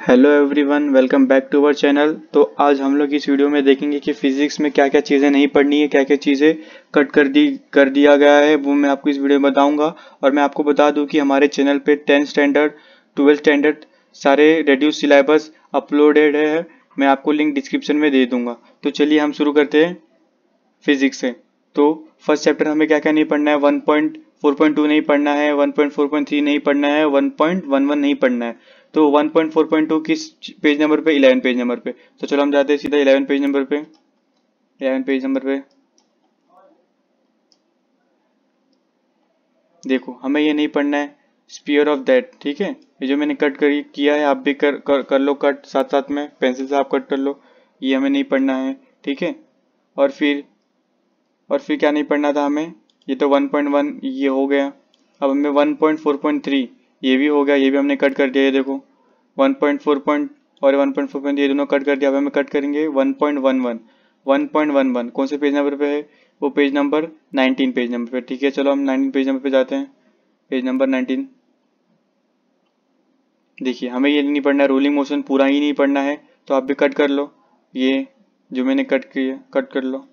Hello everyone, welcome back to our channel. तो आज हम लोग इस वीडियो में देखेंगे कि फिजिक्स में क्या क्या चीज़ें नहीं पढ़नी है, क्या क्या चीज़ें कट कर दिया गया है, वो मैं आपको इस वीडियो में बताऊंगा। और मैं आपको बता दूं कि हमारे चैनल पे 10th स्टैंडर्ड 12th स्टैंडर्ड सारे रेड्यूस सिलेबस अपलोडेड है। मैं आपको लिंक डिस्क्रिप्शन में दे दूंगा। तो चलिए हम शुरू करते हैं फिजिक्स से। तो फर्स्ट चैप्टर हमें क्या क्या नहीं पढ़ना है, 1.4.2 नहीं पढ़ना है, 1.4.3 नहीं पढ़ना है, 1.11 नहीं पढ़ना है। तो 1.4.2 किस पेज नंबर पे? 11 पेज नंबर पे। तो चलो हम जाते हैं सीधा 11 पेज नंबर पे। 11 पेज नंबर पे देखो, हमें ये नहीं पढ़ना है स्पीयर ऑफ दैट। ठीक है, ये जो मैंने कट किया है, आप भी कर लो कट, साथ साथ में पेंसिल से आप कट कर लो। ये हमें नहीं पढ़ना है। ठीक है, और फिर क्या नहीं पढ़ना था हमें? ये तो 1.1 ये हो गया। अब हमें 1.4.3 ये भी हो गया, ये भी हमने कट कर दिया। ये देखो 1.4 और 1.4 ये दोनों कट कर दिया। अब हमें कट करेंगे 1.11। 1.11 कौन से पेज नंबर पे है? वो पेज नंबर 19 पेज नंबर पे। ठीक है, चलो हम 19 पेज नंबर पे जाते हैं। Page number 19। देखिए, हमें ये नहीं पढ़ना है, रोलिंग मोशन पूरा ही नहीं पढ़ना है। तो आप भी कट कर लो, ये जो मैंने कट किया कट कर लो।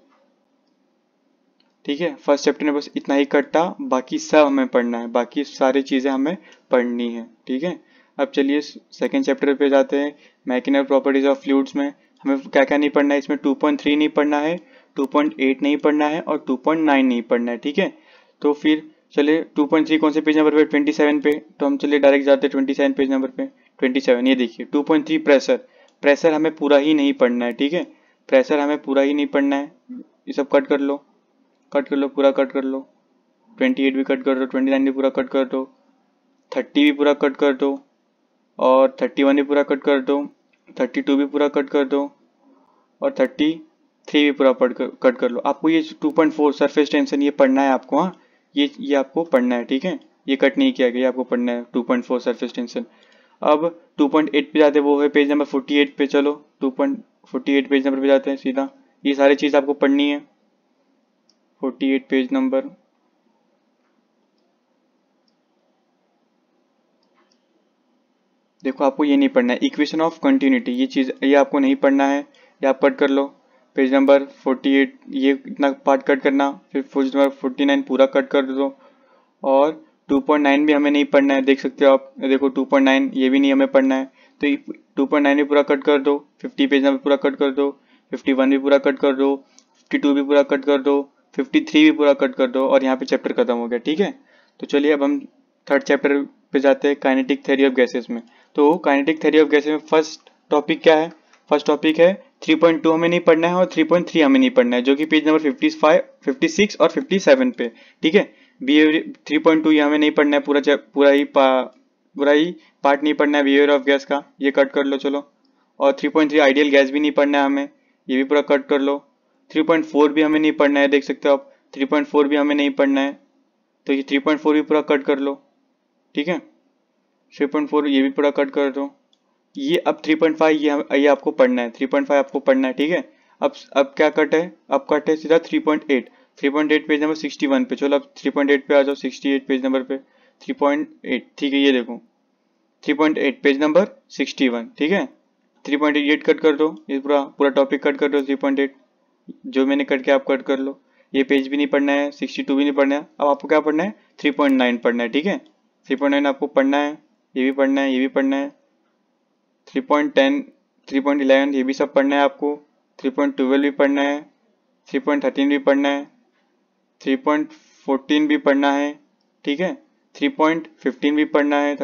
ठीक है, फर्स्ट चैप्टर में बस इतना ही कट्टा, बाकी सब हमें पढ़ना है, बाकी सारी चीज़ें हमें पढ़नी है। ठीक है, अब चलिए सेकेंड चैप्टर पे जाते हैं। मैकेनिकल प्रॉपर्टीज ऑफ फ्लूइड्स में हमें क्या क्या नहीं पढ़ना है? इसमें 2.3 नहीं पढ़ना है, 2.8 नहीं पढ़ना है और 2.9 नहीं पढ़ना है। ठीक है, तो फिर चलिए 2.3 कौन से पेज नंबर पे? 27 पे। तो हम चलिए डायरेक्ट जाते हैं 27 पेज नंबर पे। 27, ये देखिए 2.3 प्रेशर। प्रेशर हमें पूरा ही नहीं पढ़ना है। ठीक है, प्रेशर हमें पूरा ही नहीं पढ़ना है। ये सब कट कर लो, कट कर लो, पूरा कट कर लो। 28 भी कट कर दो, 29 भी पूरा कट कर दो, 30 भी पूरा कट कर दो, और 31 भी पूरा कट कर दो, 32 भी पूरा कट कर दो, और 33 भी पूरा कट कर लो। आपको ये 2.4 सरफेस टेंशन ये पढ़ना है आपको। हाँ, ये आपको पढ़ना है। ठीक है, ये कट नहीं किया गया, आपको पढ़ना है 2.4 सरफेस टेंशन। अब 2.8 पे जाते हैं, वो है पेज नंबर 48 पे। चलो 2.48 पेज नंबर पे जाते हैं सीधा। ये सारी चीज़ आपको पढ़नी है। 48 पेज नंबर। देखो, आपको ये नहीं पढ़ना है, इक्वेशन ऑफ कंटिन्यूटी, ये चीज़ ये आपको नहीं पढ़ना है। ये आप कट कर लो, पेज नंबर 48 ये इतना पार्ट कट करना। फिर पेज नंबर 49 पूरा कट कर दो। और 2.9 भी हमें नहीं पढ़ना है, देख सकते हो आप। देखो 2.9 ये भी नहीं हमें पढ़ना है। तो 2.9 भी पूरा कट कर दो, 50 पेज नंबर पूरा कट कर दो, 51 भी पूरा कट कर दो, 52 भी पूरा कट कर दो, 53 भी पूरा कट कर दो, और यहाँ पे चैप्टर खत्म हो गया। ठीक है, तो चलिए अब हम थर्ड चैप्टर पे जाते हैं, काइनेटिक थ्योरी ऑफ गैसेस में। तो काइनेटिक थ्योरी ऑफ गैसेस में फर्स्ट टॉपिक क्या है? फर्स्ट टॉपिक है 3.2 हमें नहीं पढ़ना है, और 3.3 हमें नहीं पढ़ना है, जो कि पेज नंबर 55, 56 और 57 पे। ठीक है, बिहेवियर 3.2 ये हमें नहीं पढ़ना है, पूरा ही पार्ट नहीं पढ़ना है बिहेवियर ऑफ गैस का, ये कट कर लो चलो। और 3.3 आइडियल गैस भी नहीं पढ़ना है हमें, ये भी पूरा कट कर लो। 3.4 भी हमें नहीं पढ़ना है, देख सकते हो आप। 3.4 भी हमें नहीं पढ़ना है, तो ये 3.4 भी पूरा कट कर लो। ठीक है, 3.4 ये भी पूरा कट कर दो। ये अब 3.5 ये आपको पढ़ना है, 3.5 आपको पढ़ना है। ठीक है, अब क्या कट है? अब कट है सीधा 3.8। 3.8 पेज नंबर 61 पे। चलो अब 3.8 पे आ जाओ, 68 पेज नंबर पे। 3.8 ठीक है, ये देखो 3.8 पेज नंबर 61। ठीक है, 3.8 कट कर दो, ये पूरा पूरा टॉपिक कट कर दो। 3.8 जो मैंने कट किया आप कट कर लो। ये पेज भी नहीं पढ़ना है, 62 भी नहीं पढ़ना है। अब आपको क्या पढ़ना है? 3.9 पढ़ना है। ठीक है, 3.9 आपको पढ़ना है, ये भी पढ़ना है, ये भी पढ़ना है। 3.10 3.11 ये भी सब पढ़ना है आपको। 3.12 भी पढ़ना है, 3.13 भी पढ़ना है, 3.14 भी पढ़ना है। ठीक है, 3.15 भी पढ़ना है।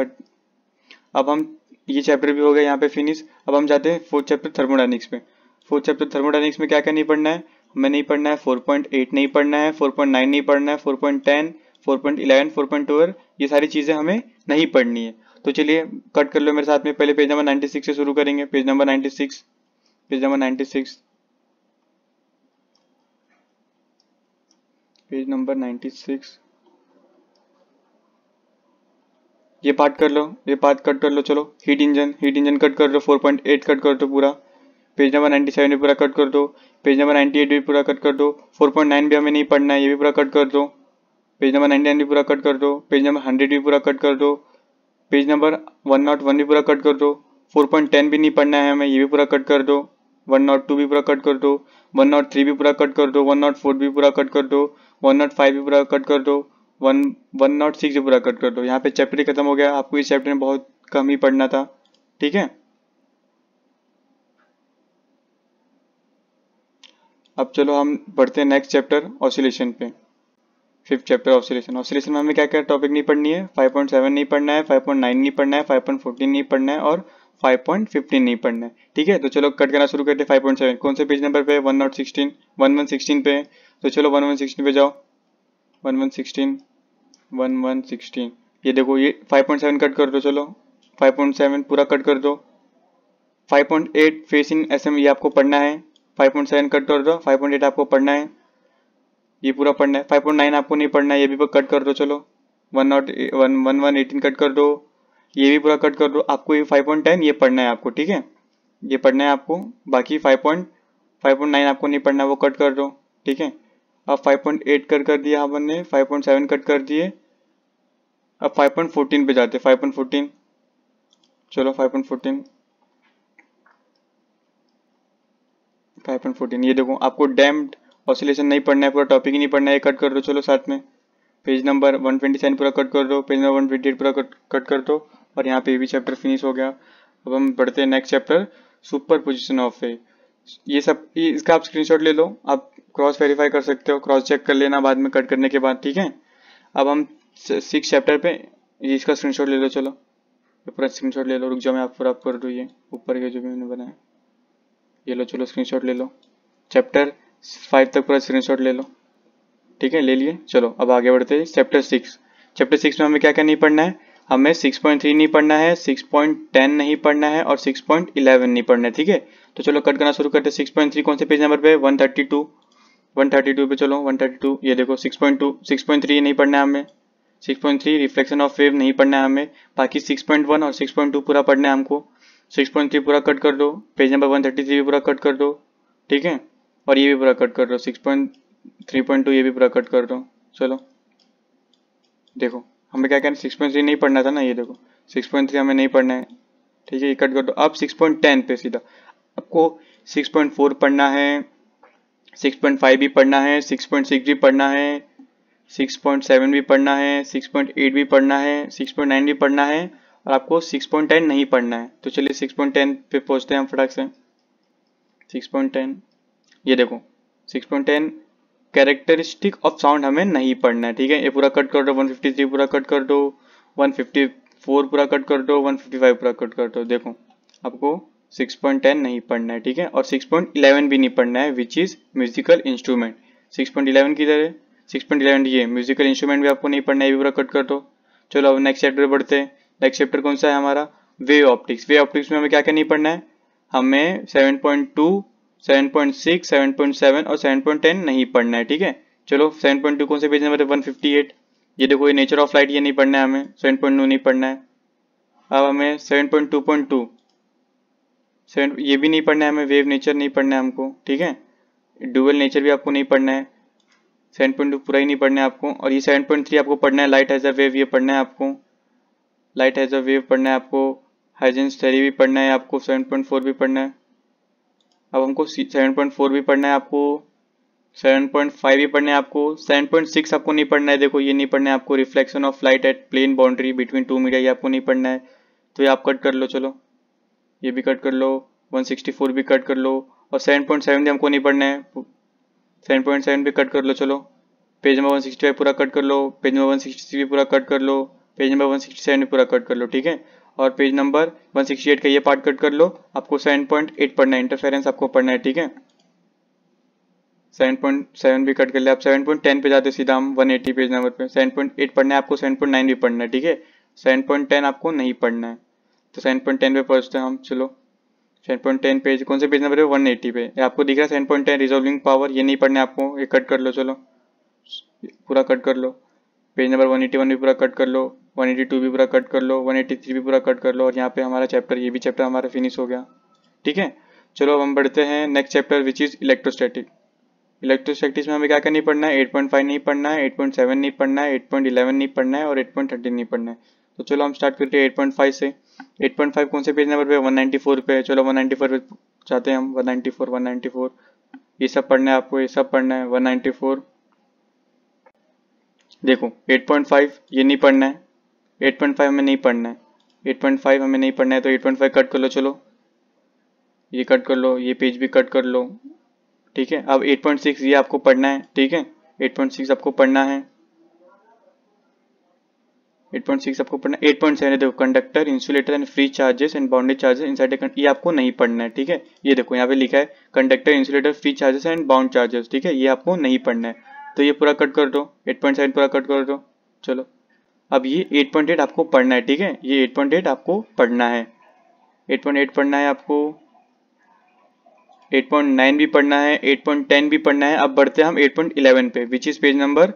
अब हम ये चैप्टर भी हो गया यहाँ पे फिनिश। अब हम जाते हैं फोर्थ चैप्टर थर्मोडायनेमिक्स पे। फोर्थ चैप्टर थर्मोडायनेमिक्स में क्या क्या नहीं पढ़ना है? हमें नहीं पढ़ना है 4.8 नहीं पढ़ना है, 4.9 नहीं पढ़ना है, 4.10, 4.11, 4.12 ये सारी चीज़ें हमें नहीं पढ़नी है। तो चलिए कट कर लो मेरे साथ में। पहले पेज नंबर 96 से शुरू करेंगे। Page number 96, page number 96, page number 96। ये पार्ट कर लो, ये पार्ट कट कर लो। चलो heat engine, heat engine cut कर दो, 4.8 कट कर दो पूरा। पेज नंबर 97 भी पूरा कट कर दो, पेज नंबर 98 भी पूरा कट कर दो। 4.9 भी हमें नहीं पढ़ना है, ये भी पूरा कट कर दो। पेज नंबर 99 भी पूरा कट कर दो, पेज नंबर 100 भी पूरा कट कर दो, पेज नंबर 101 भी पूरा कट कर दो, 4.10 भी नहीं पढ़ना है हमें, ये भी पूरा कट कर दो। 102 भी पूरा कट कर दो, 103 भी पूरा कट कर दो, 104 भी पूरा कट कर दो, 105 भी पूरा कट कर दो, 106 भी पूरा कट कर दो। यहाँ पे चैप्टर ही खत्म हो गया, आपको इस चैप्टर में बहुत कम ही पढ़ना था, ठीक है। अब चलो हम बढ़ते हैं नेक्स्ट चैप्टर ऑसिलेशन पे। 5th chapter oscillation. ऑसिलेशन में हमें क्या क्या टॉपिक नहीं पढ़नी है, 5.7 नहीं पढ़ना है, 5.9 नहीं पढ़ना है, 5.14 नहीं पढ़ना है और 5.15 नहीं पढ़ना है, ठीक है। तो चलो कट करना शुरू करते हैं। 5.7 कौन से पेज नंबर पे, 1116 पे। तो चलो 1116 पे जाओ, 1116 ये देखो, ये 5.7 कट कर दो, चलो 5.7 पूरा कट कर दो। 5.8 फेसिंग एसएम ये आपको पढ़ना है, 5.7 कट कर दो, 5.8 आपको पढ़ना है, ये पूरा पढ़ना है। 5.9 आपको नहीं पढ़ना है, ये भी कट कर दो, चलो 1118 कट कर दो, ये भी पूरा कट कर दो। आपको ये 5.10 ये पढ़ना है आपको, ठीक है, ये पढ़ना है आपको। बाकी 5.9 आपको नहीं पढ़ना, वो कट कर दो, ठीक है। अब 5.8 कट कर दिया हमने, 5.7 कट कर दिए। अब 5.14 पे जाते, 5.14 चलो 5.14 ये देखो, आपको डैम्प्ड ऑसिलेशन नहीं पढ़ना है, पूरा टॉपिक ही नहीं पढ़ना है, कट कर दो। चलो साथ में पेज नंबर 127 पूरा कट कर दो, पेज नंबर 128 पूरा कट कर दो, और यहाँ पे भी चैप्टर फिनिश हो गया। अब हम बढ़ते हैं next chapter, super position of वे। ये सब इसका आप स्क्रीनशॉट ले लो, आप क्रॉस वेरीफाई कर सकते हो, क्रॉस चेक कर लेना बाद में कट करने के बाद, ठीक है। अब हम 6 चैप्टर पे ये इसका स्क्रीनशॉट ले लो, चलो पूरा स्क्रीनशॉट ले लो। रुक जाओ, मैं आपको आप कर दूँ, ये ऊपर के जो भी मैंने बनाया ये लो, चलो स्क्रीनशॉट ले लो। चैप्टर 5 तक पूरा स्क्रीनशॉट ले लो, ठीक है, ले लिए। चलो अब आगे बढ़ते हैं चैप्टर 6। चैप्टर 6 में हमें क्या क्या नहीं पढ़ना है, हमें 6.3 नहीं पढ़ना है, 6.10 नहीं पढ़ना है और 6.11 नहीं पढ़ना है, ठीक है। तो चलो कट करना शुरू करते हैं। 6.3 कौन से पेज नंबर पे, 132 पे चलो 132 ये देखो। 6.3 नहीं पढ़ना है हमें, 6.3 रिफ्लेक्शन ऑफ वेव नहीं पढ़ना है हमें। बाकी 6.1 और 6.2 पूरा पढ़ना है हमको। 6.3 पूरा कट कर दो, पेज नंबर 133 भी पूरा कट कर दो, ठीक है, और ये भी पूरा कट कर दो। 6.3.2 ये भी पूरा कट कर दो। चलो देखो हमें क्या कहना है, 6.3 नहीं पढ़ना था ना, ये देखो 6.3 हमें नहीं पढ़ना है, ठीक है, ये कट कर दो। अब 6.10 पे सीधा आपको 6.4 पढ़ना है, 6.5 भी पढ़ना है, 6.6 भी पढ़ना है, 6.7 भी पढ़ना है, 6.8 भी पढ़ना है, 6.9 भी पढ़ना है और आपको 6.10 नहीं पढ़ना है। तो चलिए 6.10 पे पहुंचते हैं हम फटाक से। 6.10 ये देखो, 6.10 कैरेक्टरिस्टिक ऑफ साउंड हमें नहीं पढ़ना है, ठीक है, ये पूरा कट कर दो। 153 पूरा कट कर दो, 154 पूरा कट कर दो, 155 पूरा कट कर दो। देखो आपको 6.10 नहीं पढ़ना है, ठीक है, और 6.11 भी नहीं पढ़ना है, विच इज म्यूजिकल इंस्ट्रूमेंट। 6.11 किधर है, 6.11 ये म्यूजिकल इंस्ट्रूमेंट भी आपको नहीं पढ़ना है, ये भी पूरा कट कर दो। चलो अब नेक्स्ट चैप्टर बढ़ते हैं। नेक्स्ट चैप्टर कौन सा है हमारा, वेव ऑप्टिक्स। वेव ऑप्टिक्स में हमें क्या क्या नहीं पढ़ना है, हमें 7.2 7.6 7.7 और 7.10 नहीं पढ़ना है, ठीक है। चलो 7.2 कौन से पेज नंबर है, 158 ये देखो, ये नेचर ऑफ लाइट ये नहीं पढ़ना है हमें, 7.2 नहीं पढ़ना है। अब हमें 7.2.2 ये भी नहीं पढ़ना है हमें, वेव नेचर नहीं पढ़ना है हमको, ठीक है, ड्यूअल नेचर भी आपको नहीं पढ़ना है। 7.2 पूरा ही नहीं पढ़ना है आपको। और ये 7.3 आपको पढ़ना है, लाइट हैज अ वेव ये पढ़ना है आपको, लाइट हैज अ वेव पढ़ना है आपको। हाइजेंस थ्योरी भी पढ़ना है आपको, 7.4 भी पढ़ना है। अब हमको 7.4 भी पढ़ना है आपको, 7.5 भी पढ़ना है आपको, 7.6 आपको नहीं पढ़ना है, देखो ये नहीं पढ़ना है आपको, reflection of light at plane boundary between two media ये आपको नहीं पढ़ना है, तो ये आप कट कर लो। चलो ये भी कट कर लो, 164 भी कट कर लो, और 7.7 भी हमको नहीं पढ़ना है, 7.7 भी कट कर लो। चलो पेज नंबर 165 पूरा कट कर लो, पेज नंबर 163 भी पूरा कट कर लो, पेज नंबर 167 भी पूरा कट कर लो, ठीक है, और पेज नंबर 168 का ये पार्ट कट कर लो। आपको 7.8 पढ़ना है, इंटरफेरेंस आपको पढ़ना है, ठीक है, 7.7 भी कट कर लिया। आप 7.10 पे जाते सीधा हम 180 पेज नंबर पे। 7.8 पढ़ना है आपको, 7.9 भी पढ़ना है, ठीक है, 7.10 आपको नहीं पढ़ना है। तो 7.10 पे पहुंचते हैं हम। चलो 7.10 पेज कौन से पेज नंबर है, 180 पे। ये आपको दिख रहा है 7.10 रिजॉल्विंग पावर, ये नहीं पढ़ना है आपको, ये कट कर लो। चलो पूरा कट कर लो, पेज नंबर 181 भी पूरा कट कर लो, 182 भी पूरा कट कर लो, 183 भी पूरा कट कर लो, और यहाँ पे हमारा चैप्टर ये भी चैप्टर हमारा फिनिश हो गया, ठीक है। चलो अब हम बढ़ते हैं next chapter which is electrostatic. Electrostatics में हमें क्या क्या नहीं पढ़ना है, 8.5 नहीं पढ़ना है, 8.7 नहीं पढ़ना है, 8.11 नहीं पढ़ना है और 8.13 नहीं पढ़ना है। तो चलो हम स्टार्ट करते हैं 8.5 से। 8.5 कौन से पेज नंबर पे? 194 पे। चलो 194 पे जाते हैं हम। 194 ये सब पढ़ना है आपको, ये सब पढ़ना है। 194 देखो 8.5 ये नहीं पढ़ना है, 8.5 हमें नहीं पढ़ना है, 8.5 हमें नहीं पढ़ना है, तो 8.5 कट कर लो। चलो ये कट कर लो, ये पेज भी कट कर लो, ठीक है। अब 8.6 ये आपको पढ़ना है, ठीक है। 8.6 आपको पढ़ना है, 8.6 आपको पढ़ना है। 8.7 देखो conductor, insulator and free charges and bounded charges inside ये आपको नहीं पढ़ना है, ठीक है। ये देखो यहाँ पे लिखा है conductor, insulator, free charges and bound charges, ठीक है, ये आपको नहीं पढ़ना है। तो ये पूरा कट कर दो, 8.7 पूरा कट कर दो। चलो अब ये 8.8 आपको पढ़ना है, ठीक है, ये 8.8 आपको पढ़ना है, 8.8 पढ़ना है आपको, 8.9 भी पढ़ना है, 8.10 भी पढ़ना है। अब बढ़ते हैं हम 8.11 पे, विच इज पेज नंबर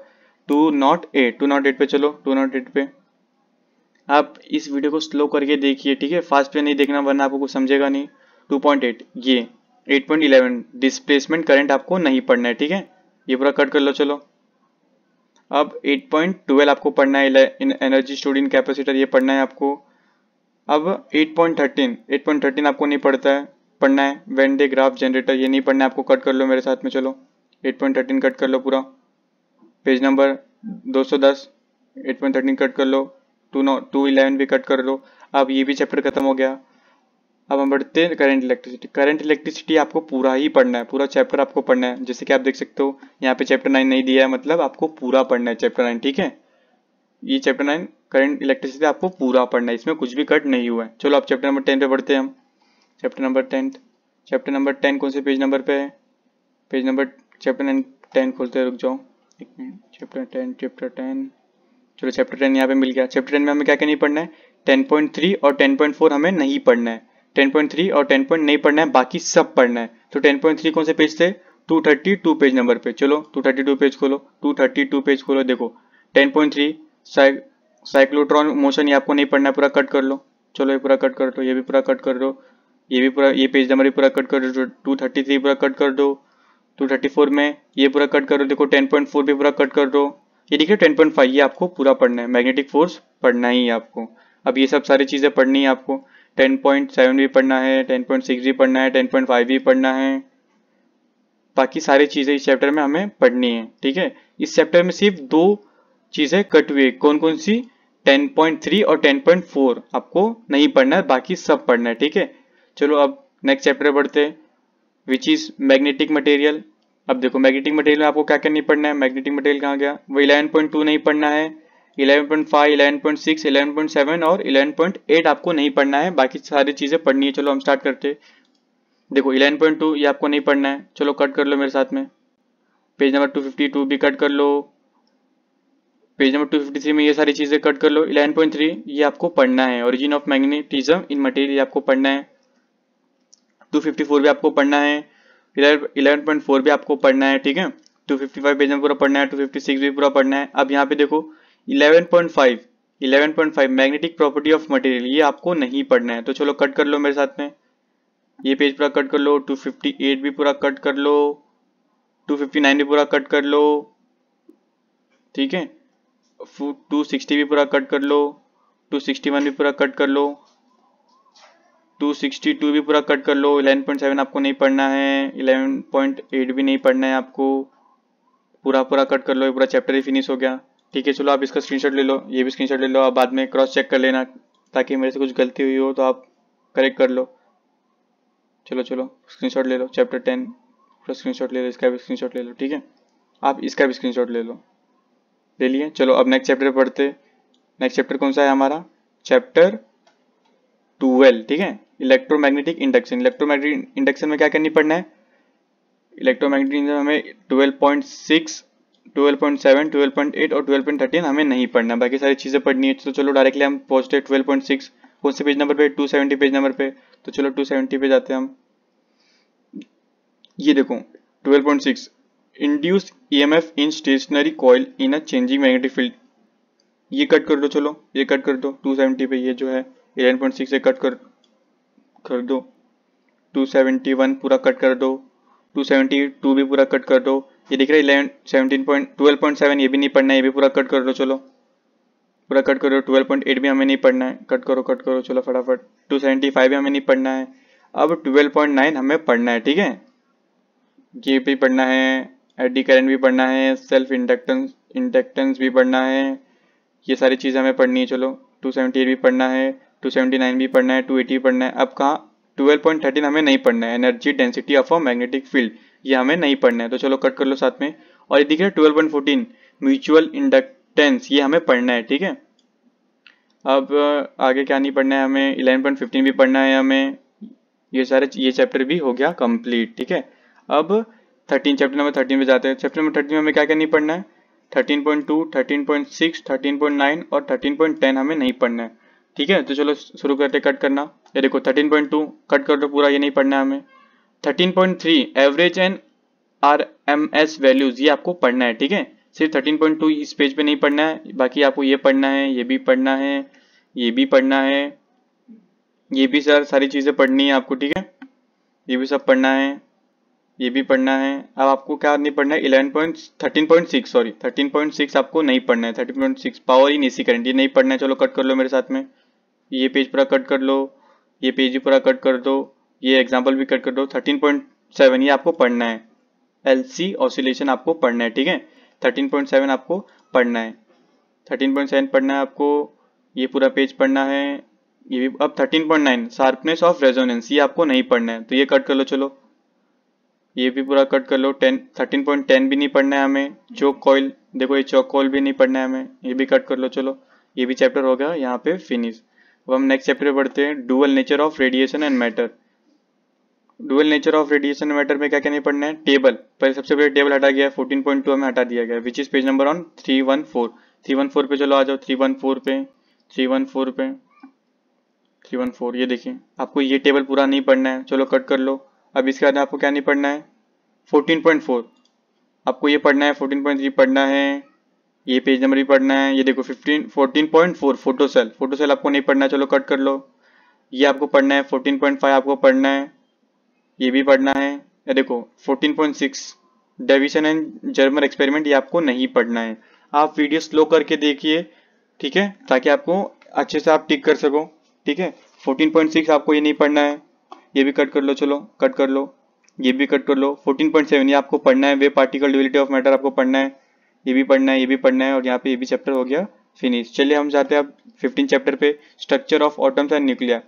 208। 208 पे चलो, 208 पे। आप इस वीडियो को स्लो करके देखिए, ठीक है, फास्ट पे नहीं देखना वरना आपको कुछ समझेगा नहीं। 2.8 ये 8.11 डिस्प्लेसमेंट करंट आपको नहीं पढ़ना है, ठीक है, ये पूरा कट कर लो। चलो अब 8.12 आपको पढ़ना है, एनर्जी स्टोर्ड इन कैपेसिटर, ये पढ़ना है आपको। अब 8.13 आपको नहीं पढ़ना है वेन डे ग्राफ जनरेटर, ये नहीं पढ़ना है आपको, कट कर लो मेरे साथ में। चलो 8.13 कट कर लो पूरा, पेज नंबर 210। 8.13 कट कर लो, 211 भी कट कर लो। अब ये भी चैप्टर खत्म हो गया। अब हम बढ़ते हैं करंट इलेक्ट्रिसिटी। करंट इलेक्ट्रिसिटी आपको पूरा ही पढ़ना है, पूरा चैप्टर आपको पढ़ना है। जैसे कि आप देख सकते हो यहाँ पे चैप्टर 9 नहीं दिया है, मतलब आपको पूरा पढ़ना है चैप्टर 9, ठीक है। ये चैप्टर 9 करंट इलेक्ट्रिसिटी आपको पूरा पढ़ना है, इसमें कुछ भी कट नहीं हुआ है। चलो अब चैप्टर नंबर 10 पे बढ़ते हैं हम। चैप्टर नंबर 10 कौन से पेज नंबर पे है? पेज नंबर चैप्टर 10 खोलते हैं, रुक जाओ एक मिनट। चैप्टर 10 चलो चैप्टर 10 यहाँ पे मिल गया। चैप्टर 10 में हमें क्या क्या नहीं पढ़ना है? 10.3 और 10.4 हमें नहीं पढ़ना है, 10.3 और 10 नहीं पढ़ना है, बाकी सब पढ़ना है। तो 10.3 कौन से पेज थे? 232 पेज नंबर पे। चलो 232 पेज खोलो, 232 पेज खोलो। देखो 10.3 साइक्लोट्रॉन मोशन, ये आपको नहीं पढ़ना है, पूरा कट कर लो। चलो ये पूरा कट कर दो, ये भी पूरा कट कर दो, ये भी पूरा, ये पेज नंबर भी पूरा कट कर दो। 233 पूरा कट कर दो, 234 में ये पूरा कट कर दो। देखो 10.4 भी पूरा कट कर दो। ये देखिए 10.5 ये आपको पूरा पढ़ना है, मैग्नेटिक फोर्स पढ़ना ही है आपको। अब ये सब सारी चीज़ें पढ़नी है आपको। 10.7 भी पढ़ना है, 10.6 भी पढ़ना है, 10.5 भी पढ़ना है, बाकी सारी चीज़ें इस चैप्टर में हमें पढ़नी है, ठीक है। इस चैप्टर में सिर्फ दो चीज़ें कट हुई, कौन कौन सी? 10.3 और 10.4 आपको नहीं पढ़ना है, बाकी सब पढ़ना है, ठीक है। चलो अब नेक्स्ट चैप्टर बढ़ते हैं, विच इज मैग्नेटिक मटेरियल। अब देखो मैग्नेटिक मटेरियल में आपको क्या क्या नहीं पढ़ना है? मैग्नेटिक मटेरियल कहाँ गया? वो 11.2 नहीं पढ़ना है, 11.5, 11.6, 11.7 और 11.8 आपको नहीं पढ़ना है, बाकी सारी चीज़ें पढ़नी है। चलो हम स्टार्ट करते हैं। देखो 11.2 ये आपको नहीं पढ़ना है, चलो कट कर लो मेरे साथ में। पेज नंबर 252 भी कट कर लो, पेज नंबर 253 में ये सारी चीज़ें कट कर लो। 11.3 ये आपको पढ़ना है, origin of magnetism in material आपको पढ़ना है। 254 भी आपको पढ़ना है, 11.4 भी आपको पढ़ना है, ठीक है। 255 पेज में पूरा पढ़ना है, 256 भी पूरा पढ़ना है। अब यहाँ पे देखो 11.5 मैग्नेटिक प्रॉपर्टी ऑफ मटेरियल, ये आपको नहीं पढ़ना है, तो चलो कट कर लो मेरे साथ में। ये पेज पूरा कट कर लो, 258 भी पूरा कट कर लो, 259 भी पूरा कट कर लो, ठीक है। 260 भी पूरा कट कर लो, 261 भी पूरा कट कर लो, 262 भी पूरा कट कर लो। 11.7 आपको नहीं पढ़ना है, 11.8 भी नहीं पढ़ना है आपको, पूरा पूरा कट कर लो। ये पूरा चैप्टर ही फिनिश हो गया, ठीक है। चलो आप इसका स्क्रीनशॉट ले लो, ये भी स्क्रीनशॉट ले लो, आप बाद में क्रॉस चेक कर लेना, ताकि मेरे से कुछ गलती हुई हो तो आप करेक्ट कर लो। चलो स्क्रीनशॉट ले लो, चैप्टर 10 पूरा स्क्रीनशॉट ले लो, इसका भी स्क्रीनशॉट ले लो, ठीक है। आप इसका भी स्क्रीनशॉट ले लो, ले लिए। चलो अब नेक्स्ट चैप्टर पढ़ते। नेक्स्ट चैप्टर कौन सा है हमारा? चैप्टर 12, ठीक है, इलेक्ट्रोमैग्नेटिक इंडक्शन। इलेक्ट्रोमैग्नेटिक इंडक्शन में क्या क्या नहीं पढ़ना है? इलेक्ट्रोमैग्नेटिक इंडक्शन हमें 12.6, 12.7, 12.8 और 12.13 हमें नहीं पढ़ना, बाकी सारी चीज़ें पढ़नी है। तो चलो डायरेक्टली हम पहुंचते हैं 12.6, कौन से पेज नंबर पे? 270 पेज नंबर पे। तो चलो 270 पे जाते हैं हम। ये देखो 12.6 induce EMF in stationary coil in a changing magnetic field, ये कट कर दो। चलो ये कट कर दो, 270 पे ये जो है 11.6 से कट कर दो, 271 पूरा कट कर दो, 272 भी पूरा कट कर दो। ये दिख रहा है 12.7 ये भी नहीं पढ़ना है, ये भी पूरा कट कर दो। चलो पूरा कट करो। 12.8 भी हमें नहीं पढ़ना है, कट करो चलो फटाफट। 275 भी हमें नहीं पढ़ना है। अब 12.9 हमें पढ़ना है, ठीक है। ये भी पढ़ना है, एडी करंट भी पढ़ना है, सेल्फ इंडक्टेंस भी पढ़ना है, ये सारी चीज़ें हमें पढ़नी है। चलो 278 भी पढ़ना है, 279 भी पढ़ना है, 280 भी पढ़ना है। अब कहाँ 12.13 हमें नहीं पढ़ना है, energy density of a magnetic field, ये हमें नहीं पढ़ना है। तो चलो कट कर लो साथ में। और ये दिख रहा है 12.14 म्यूचुअल इंडक्टेंस, ये हमें पढ़ना है, ठीक है। अब आगे क्या नहीं पढ़ना है हमें, 11.15 भी पढ़ना है हमें। ये चैप्टर भी हो गया कंप्लीट, ठीक है। अब 13 चैप्टर नंबर 13 पे जाते हैं। चैप्टर नंबर 13 में हमें क्या क्या नहीं पढ़ना है, 13.2, 13.6, 13.9 और 13.10 हमें नहीं पढ़ना है, ठीक है। तो चलो शुरू करते, कट करना। ये देखो 13.2 कट कर दो पूरा, ये नहीं पढ़ना है हमें। 13.3 एवरेज एंड RMS वैल्यूज, ये आपको पढ़ना है, ठीक है। सिर्फ 13.2 इस पेज पे नहीं पढ़ना है, बाकी आपको ये पढ़ना है, ये भी पढ़ना है, ये भी पढ़ना है, ये भी सारी चीजें पढ़नी है आपको, ठीक है। ये भी सब पढ़ना है, ये भी पढ़ना है। अब आपको क्या नहीं पढ़ना है, 13.6 आपको नहीं पढ़ना है। 13.6 पावर इन AC करंट, ये नहीं पढ़ना है। चलो कट कर लो मेरे साथ में, ये पेज पूरा कट कर लो, ये पेज भी पूरा कट कर दो, ये एग्जाम्पल भी कट कर दो। 13.7 ये आपको पढ़ना है, LC ऑसिलेशन आपको पढ़ना है, ठीक है। 13.7 आपको पढ़ना है, 13.7 पढ़ना है आपको, ये पूरा पेज पढ़ना है, ये भी। अब 13.9 शार्पनेस ऑफ रेजोनेंस, ये आपको नहीं पढ़ना है, तो ये कट कर लो। चलो ये भी पूरा कट कर लो। 13.10 भी नहीं पढ़ना है हमें। चोक कॉइल, देखो ये चोक कॉइल भी नहीं पढ़ना है हमें, ये भी कट कर लो। चलो ये भी चैप्टर हो गया यहाँ पे फिनिश। अब हम नेक्स्ट चैप्टर पे बढ़ते हैं, dual nature of radiation and matter. Dual nature of radiation and matter में क्या क्या नहीं पढ़ना है, टेबल, पहले सबसे पहले टेबल हटा गया, 14.2 हमें हटा दिया गया, which is page number on 314 पे चलो आ जाओ, 314 पे 314 ये देखिए, आपको ये टेबल पूरा नहीं पढ़ना है, चलो कट कर लो। अब इसके बाद आपको क्या नहीं पढ़ना है, 14.4 आपको ये पढ़ना है, 14.3 पढ़ना है, ये पेज नंबर भी पढ़ना है। ये देखो 14.4 फोटोसेल आपको नहीं पढ़ना है, चलो कट कर लो। ये आपको पढ़ना है, 14.5 आपको पढ़ना है, ये भी पढ़ना है। ये देखो 14.6 डेविसन एंड जर्मर एक्सपेरिमेंट, ये आपको नहीं पढ़ना है। आप वीडियो स्लो करके देखिए, ठीक है, ताकि आपको अच्छे से आप टिक कर सको, ठीक है। 14.6 आपको ये नहीं पढ़ना है, ये भी कट कर लो। चलो कट कर लो, ये भी कट कर लो। 14.7 ये आपको पढ़ना है, वे पार्टिकल ड्यूअलिटी ऑफ मैटर आपको पढ़ना है, ये भी पढ़ना है, ये भी पढ़ना है। और यहाँ पे ये भी चैप्टर हो गया फिनिश। चलिए हम जाते हैं अब 15 चैप्टर पे, structure of atoms and nuclei.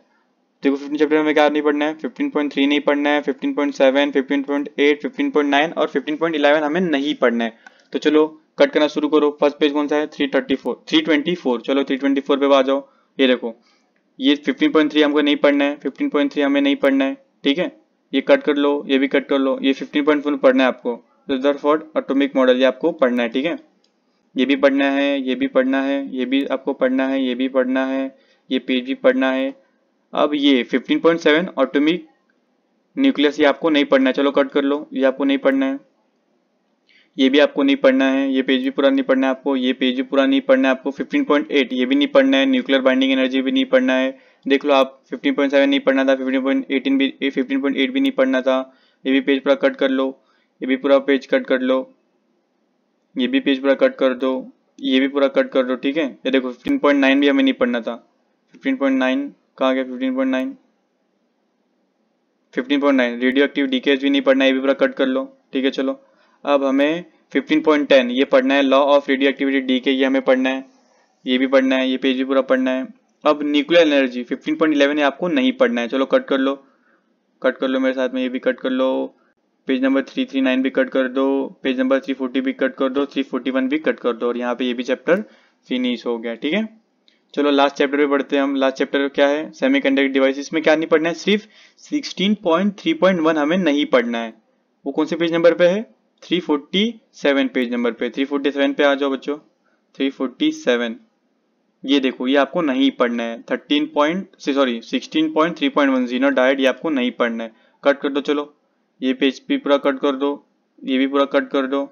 देखो 15 चैप्टर में क्या नहीं पढ़ना है, 15.3 नहीं पढ़ना है, 15.7, 15.8, 15.9 और 15.11 हमें नहीं पढ़ना है। तो चलो कट करना शुरू करो। फर्स्ट पेज कौन सा है, 324। चलो 324 पे आ जाओ। ये देखो ये 15.3 हमको नहीं पढ़ना है, 15.3 हमें नहीं पढ़ना है, ठीक है। ये कट कर लो, ये भी कट कर लो। ये 15.4 पढ़ना है आपको, रदरफोर्ड एटॉमिक मॉडल, ये आपको पढ़ना है, ठीक है। ये भी पढ़ना है, ये भी पढ़ना है, ये भी आपको पढ़ना है, ये भी पढ़ना है, ये पेज भी पढ़ना है। अब ये 15.7 एटॉमिक न्यूक्लियस, ये आपको नहीं पढ़ना है, चलो कट कर लो, ये आपको नहीं पढ़ना है, ये भी आपको नहीं पढ़ना है, ये पेज भी पूरा नहीं पढ़ना है आपको, ये पेज भी पूरा नहीं पढ़ना है आपको। 15.8 ये भी नहीं पढ़ना है, न्यूक्लियर बाइंडिंग एनर्जी भी नहीं पढ़ना है। देख लो आप 15.7 नहीं पढ़ना था, 15.8 भी नहीं पढ़ना था। ये भी पेज पूरा कट कर लो, ये भी पूरा पेज कट कर लो, ये भी पेज पूरा कट कर दो, ये भी पूरा कट कर दो, ठीक है। ये देखो 15.9 भी हमें नहीं पढ़ना था, 15.9 कहाँ गया, 15.9 रेडियो एक्टिव डीकेज भी नहीं पढ़ना है, ये भी पूरा कट कर लो, ठीक है। चलो अब हमें 15.10 ये पढ़ना है, law of radioactivity decay, ये हमें पढ़ना है, ये भी पढ़ना है, ये पेज भी पूरा पढ़ना है। अब न्यूक्लियर एनर्जी 15.11 ये आपको नहीं पढ़ना है, चलो कट कर लो, कट कर लो मेरे साथ में, ये भी कट कर लो। पेज नंबर 339 भी कट कर दो, पेज नंबर 340 भी कट कर दो, 341 भी कट कर दो। और यहाँ पे ये भी चैप्टर फिनिश हो गया, ठीक है। चलो लास्ट चैप्टर पे बढ़ते हैं हम। लास्ट चैप्टर क्या है, सेमीकंडक्टर डिवाइस। इसमें क्या नहीं पढ़ना है, सिर्फ 16.3.1 हमें नहीं पढ़ना है। वो कौन से पेज नंबर पे है, 347 पेज नंबर पे। 347 पे आ जाओ बच्चों, 347 ये देखो, ये आपको नहीं पढ़ना है। 16.3.1 जीनो डायट, ये आपको नहीं पढ़ना है, कट कर दो। चलो ये पेज भी पूरा कट कर दो, ये भी पूरा कट कर दो,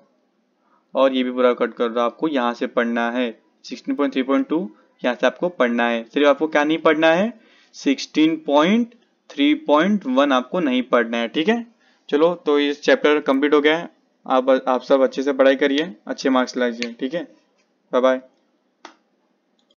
और ये भी पूरा कट कर दो। आपको यहाँ से पढ़ना है 16.3.2, यहाँ से आपको पढ़ना है। सिर्फ आपको क्या नहीं पढ़ना है, 16.3.1 आपको नहीं पढ़ना है, ठीक है। चलो तो ये चैप्टर कंप्लीट हो गया है। आप सब अच्छे से पढ़ाई करिए, अच्छे मार्क्स लाइए, ठीक है। Bye bye.